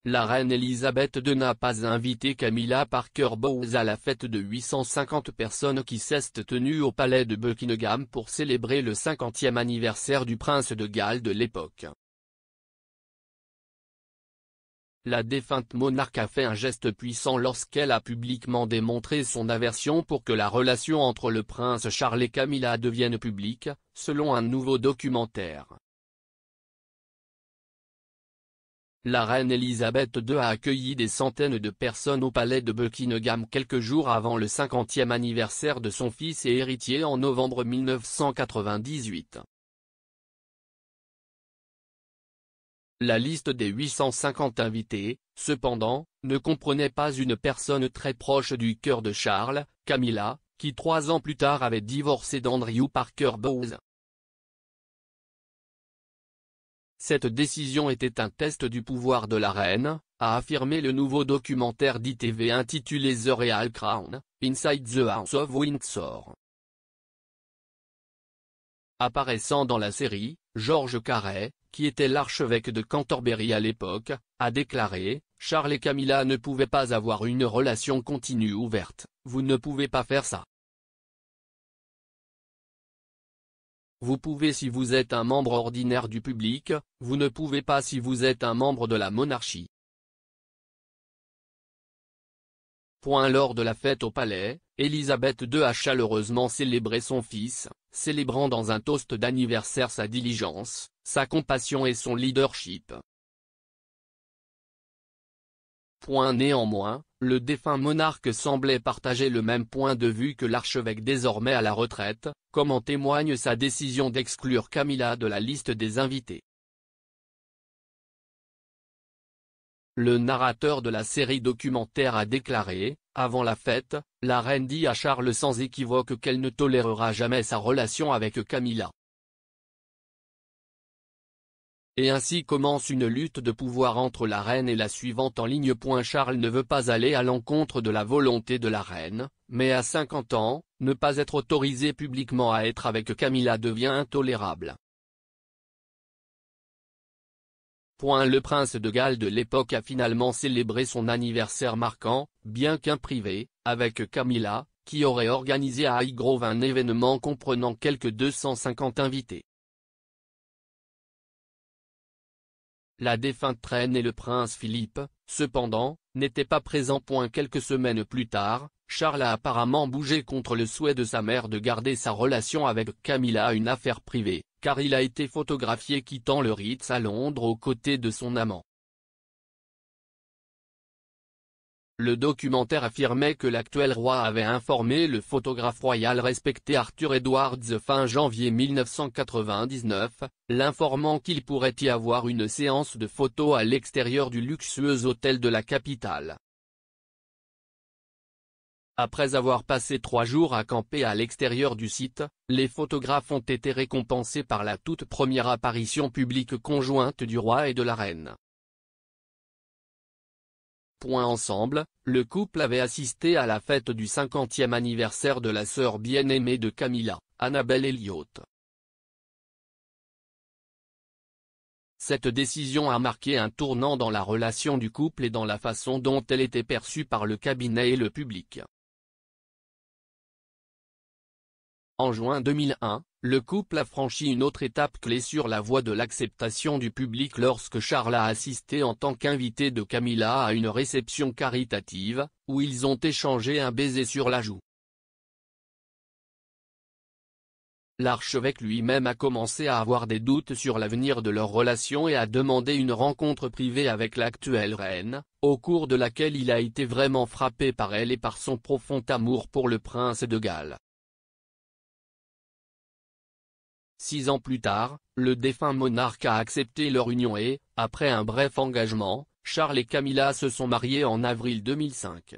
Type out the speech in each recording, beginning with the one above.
la reine Elisabeth II n'a pas invité Camilla Parker Bowles à la fête de 850 personnes qui s'est tenue au palais de Buckingham pour célébrer le 50e anniversaire du prince de Galles de l'époque. La défunte monarque a fait un geste puissant lorsqu'elle a publiquement démontré son aversion pour que la relation entre le prince Charles et Camilla devienne publique, selon un nouveau documentaire. La reine Elisabeth II a accueilli des centaines de personnes au palais de Buckingham quelques jours avant le 50e anniversaire de son fils et héritier en novembre 1998. La liste des 850 invités, cependant, ne comprenait pas une personne très proche du cœur de Charles, Camilla, qui 3 ans plus tard avait divorcé d'Andrew Parker Bowles. Cette décision était un test du pouvoir de la reine, a affirmé le nouveau documentaire d'ITV intitulé The Royal Crown, Inside the House of Windsor. Apparaissant dans la série, George Carey, qui était l'archevêque de Canterbury à l'époque, a déclaré « Charles et Camilla ne pouvaient pas avoir une relation continue ouverte, vous ne pouvez pas faire ça. Vous pouvez si vous êtes un membre ordinaire du public, vous ne pouvez pas si vous êtes un membre de la monarchie. » Lors de la fête au palais, Elisabeth II a chaleureusement célébré son fils, célébrant dans un toast d'anniversaire sa diligence, sa compassion et son leadership. Néanmoins, le défunt monarque semblait partager le même point de vue que l'archevêque désormais à la retraite, comme en témoigne sa décision d'exclure Camilla de la liste des invités. Le narrateur de la série documentaire a déclaré, avant la fête, la reine dit à Charles sans équivoque qu'elle ne tolérera jamais sa relation avec Camilla. Et ainsi commence une lutte de pouvoir entre la reine et la suivante en ligne. Charles ne veut pas aller à l'encontre de la volonté de la reine, mais à 50 ans, ne pas être autorisé publiquement à être avec Camilla devient intolérable. Le prince de Galles de l'époque a finalement célébré son anniversaire marquant, bien qu'un privé, avec Camilla, qui aurait organisé à Highgrove un événement comprenant quelques 250 invités. La défunte reine et le prince Philippe, cependant, n'étaient pas présents. Quelques semaines plus tard, Charles a apparemment bougé contre le souhait de sa mère de garder sa relation avec Camilla une affaire privée, car il a été photographié quittant le Ritz à Londres aux côtés de son amant. Le documentaire affirmait que l'actuel roi avait informé le photographe royal respecté Arthur Edwards fin janvier 1999, l'informant qu'il pourrait y avoir une séance de photos à l'extérieur du luxueux hôtel de la capitale. Après avoir passé 3 jours à camper à l'extérieur du site, les photographes ont été récompensés par la toute première apparition publique conjointe du roi et de la reine. Ensemble, le couple avait assisté à la fête du 50e anniversaire de la sœur bien-aimée de Camilla, Annabel Elliott. Cette décision a marqué un tournant dans la relation du couple et dans la façon dont elle était perçue par le cabinet et le public. En juin 2001, le couple a franchi une autre étape clé sur la voie de l'acceptation du public lorsque Charles a assisté en tant qu'invité de Camilla à une réception caritative, où ils ont échangé un baiser sur la joue. L'archevêque lui-même a commencé à avoir des doutes sur l'avenir de leur relation et a demandé une rencontre privée avec l'actuelle reine, au cours de laquelle il a été vraiment frappé par elle et par son profond amour pour le prince de Galles. 6 ans plus tard, le défunt monarque a accepté leur union et, après un bref engagement, Charles et Camilla se sont mariés en avril 2005.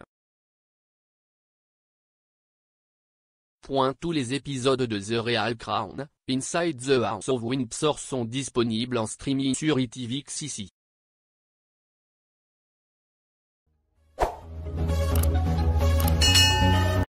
Tous les épisodes de The Royal Crown, Inside the House of Windsor sont disponibles en streaming sur ITVX ici.